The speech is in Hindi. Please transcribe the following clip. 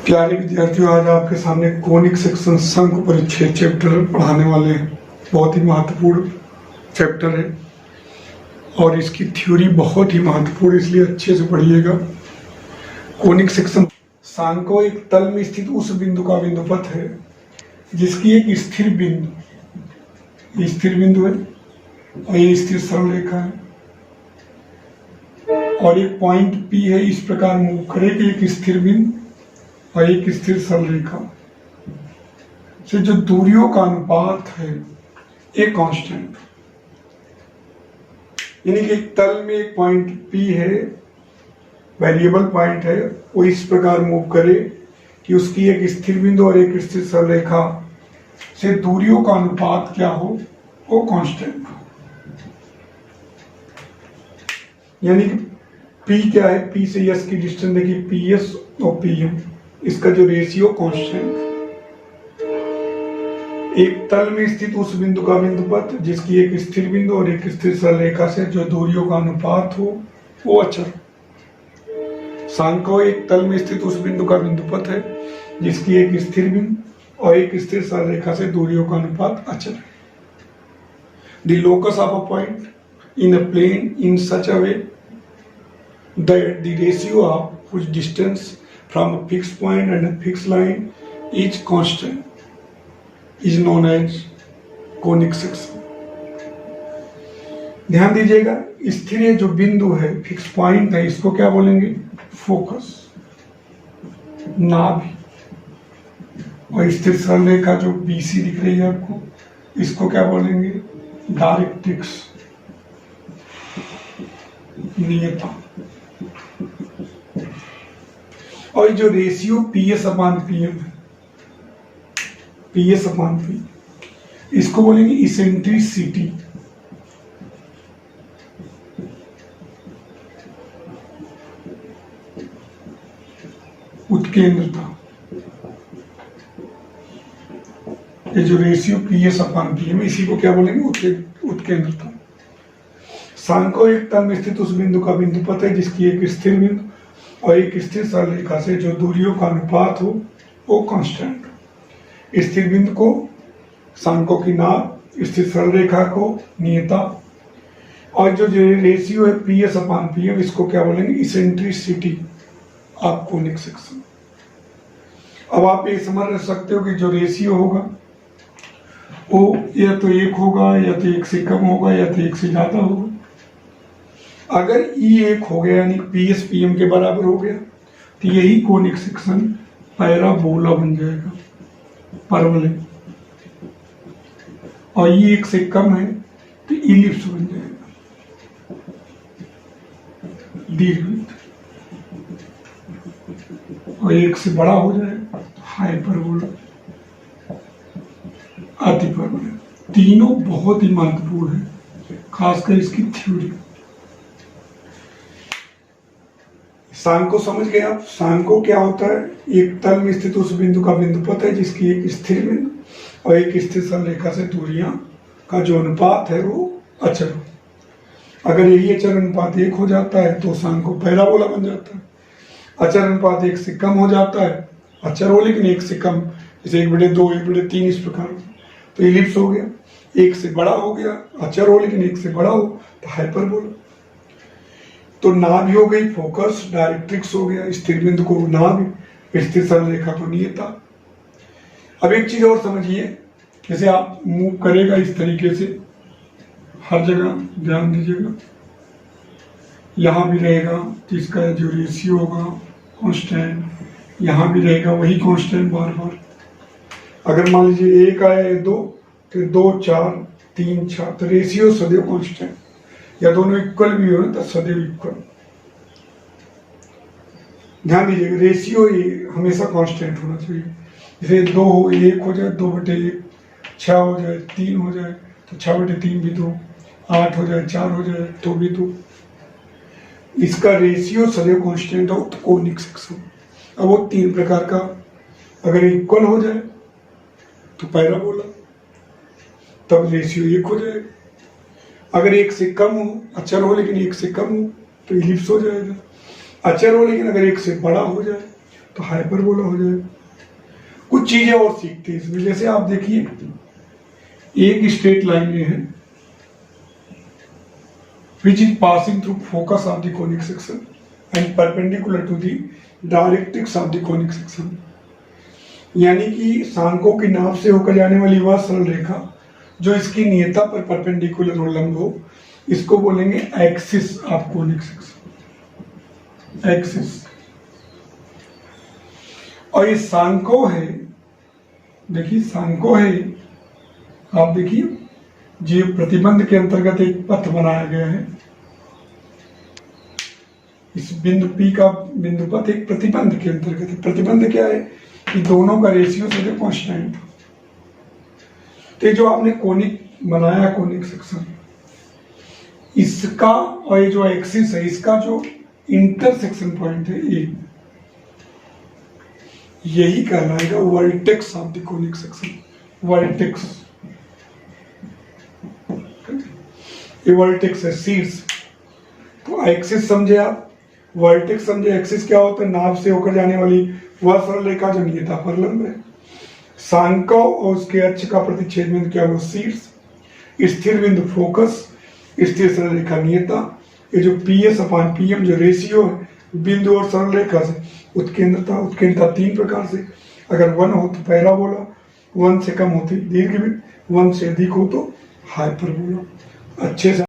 प्यारे विद्यार्थियों, आज आपके सामने कोनिक सेक्शन शंकु परिच्छेद चैप्टर पढ़ाने वाले हैं। बहुत ही महत्वपूर्ण चैप्टर है और इसकी थ्योरी बहुत ही महत्वपूर्ण, इसलिए अच्छे से पढ़िएगा। कोनिक सेक्शन शंकु एक तल में स्थित उस बिंदु का बिंदुपथ है जिसकी एक स्थिर बिंदु है और ये स्थिर सरल रेखा है और एक पॉइंट P है। इस प्रकार मूव करे कि एक स्थिर बिंदु और एक स्थिर सरल रेखा से जो दूरियों का अनुपात है एक कांस्टेंट, यानी कि एक तल में एक पॉइंट P है, वेरिएबल पॉइंट है, वो इस प्रकार मूव करे कि उसकी एक स्थिर बिंदु और एक स्थिर सरल रेखा से दूरियों का अनुपात क्या हो, वो कांस्टेंट। यानी कि P क्या है, P से S की डिस्टेंस देखिए, PS और PM, इसका जो रेशियो कांस्टेंट। एक तल में स्थित उस बिंदु का बिंदुपथ जिसकी एक स्थिर बिंदु और एक स्थिर सरल रेखा से जो दूरियों का अनुपात हो वो अचर। शंकु एक तल में स्थित उस बिंदु का बिंदुपथ है जिसकी एक स्थिर बिंदु और एक स्थिर सरल रेखा से दूरियों का अनुपात अचर है। The locus of a point in a plane in such a way that the ratio of whose distance from a fixed point and a fixed line is constant is known as conic section। ध्यान दीजिएगा, स्थिर जो बिंदु है, फिक्स पॉइंट है, इसको क्या बोलेंगे, फोकस, नाभि। और स्थिर सरल रेखा जो BC दिख रही है आपको, इसको क्या बोलेंगे, डायरेक्ट्रिक्स, नियता। और जो रेशियो PS/PM है, PS/P, इसको बोलेंगे इसेंट्रिसिटी। उत्केंद्रता। ये जो रेशियो PS/PM, इसी को क्या बोलेंगे, उत्केंद्रता। शंकु एक तल में स्थित उस बिंदु का बिंदुपथ है जिसकी एक स्थिर बिंदु और एक स्थिर सरल रेखा से जो दूरियों का अनुपात हो वो कांस्टेंट। स्थिर बिंदु को शंकु की नाभ, स्थिर सरल रेखा को नियता, और जो रेशियो है PS/PM, इसको क्या बोलेंगे, इसेंट्रिसिटी ऑफ कोनिक सेक्शन। अब आप ये समझ सकते हो कि जो रेशियो होगा वो या तो 1 होगा, या तो 1 से कम होगा, या तो 1 से ज्यादा होगा। अगर E 1 हो गया यानी PS/PM के बराबर हो गया तो यही कोनिक सेक्शन पैराबोला बन जाएगा, परवलय। और E 1 से कम है तो इलिप्स बन जाएगा, दीर्घवृत्त। और 1 से बड़ा हो जाए तो हाइपरबोला, अतिपरवलय। तीनों बहुत ही महत्वपूर्ण है, खासकर इसकी थ्योरी। शंकु समझ गए आप। शंकु क्या होता है, एक तल में स्थित उस बिंदु का बिंदुपथ है जिसकी एक स्थिर बिंदु और एक स्थिर सरल रेखा से दूरियां का जो अनुपात है वो अचर हो। अगर यही अचर अनुपात 1 हो जाता है तो शंकु पैराबोला बन जाता है। अचर अनुपात 1 से कम हो जाता है, अचर हो लेकिन 1 से कम, जैसे 1/2, 1/3, इस प्रकार तो इलिप्स हो गया। 1 से बड़ा हो गया, अचर हो लेकिन 1 से बड़ा हो तो हाइपरबोला। तो नाभि हो गई फोकस, डायरेक्ट्रिक्स हो गया, स्थिर बिंदु को नाभि, स्थिर सरल रेखा को नियता। अब एक चीज और समझिए, जैसे आप मूव करेगा इस तरीके से, हर जगह ध्यान दीजिएगा, यहां भी रहेगा तो इसका जो रेशियो होगा कांस्टेंट, यहां भी रहेगा वही कांस्टेंट बार बार। अगर मान लीजिए 1 आया, 2, फिर 2, 4, 3, 4, तो रेशियो सदैव कांस्टेंट, या दोनों इक्वल भी हो तो सदैव इक्वल। ध्यान दीजिएगा, रेशियो हमेशा कांस्टेंट होना चाहिए। जैसे 2 हो, 1 हो जाए 2/1, 6 हो जाए 3 हो जाए तो 6/3 भी 2, 8 हो जाए 4 हो जाए तो भी 2। इसका रेशियो सदैव कांस्टेंट हो तो कोनिक सेक्शन। अब वो 3 प्रकार का, अगर इक्वल हो जाए तो पैराबोला, तब रेशियो 1 हो जाएगा। अगर 1 से कम हो, अचर हो लेकिन 1 से कम हो तो इलिप्स हो जाएगा। अचर हो लेकिन अगर 1 से बड़ा हो जाए तो हाइपरबोला हो जाएगा। कुछ चीजें और सीखते हैं इसमें, जैसे आप देखिए एक स्ट्रेट लाइन ये है which is passing through focus of the conic section and perpendicular to the directrix of the conic section। यानी कि सांकों की नाभ से होकर जाने वाली वह सरल रेखा जो इसकी नियता पर परपेंडिकुलर और लंब हो, इसको बोलेंगे axis of conic section, axis. और ये सांको है, देखिए सांको है, आप देखिए जीव प्रतिबंध के अंतर्गत एक पथ बनाया गया है। इस बिंदु P का बिंदु पथ एक प्रतिबंध के अंतर्गत है। प्रतिबंध क्या है कि दोनों का रेशियो सीधे कांस्टेंट। तो ये जो आपने कोनिक बनाया, कोनिक सेक्शन, इसका और ये जो एक्सिस है इसका जो इंटरसेक्शन पॉइंट है यही कहलाएगा vertex of the conic section, vertex. ये वर्टेक्स है, शीर्ष। तो एक्सिस समझे आप, वर्टेक्स समझे, एक्सिस क्या होता है, नाभ से होकर जाने वाली वह सरल रेखा जो नियता पर लंब है। सांको और उसके अक्ष का प्रतिच्छेद बिंदु क्या हुआ, शीर्ष। स्थिर बिंदु फोकस, स्थिर सरल रेखा नियता। ये जो PS अपान PM जो रेशियो है बिंदु और सरल रेखा से, उत्केंद्रता। उत्केंद्रता 3 प्रकार से, अगर 1 हो तो पैराबोला, 1 से कम होती दीर्घवृत्त, 1 से अधिक हो तो हाइपरबोला। अच्छे से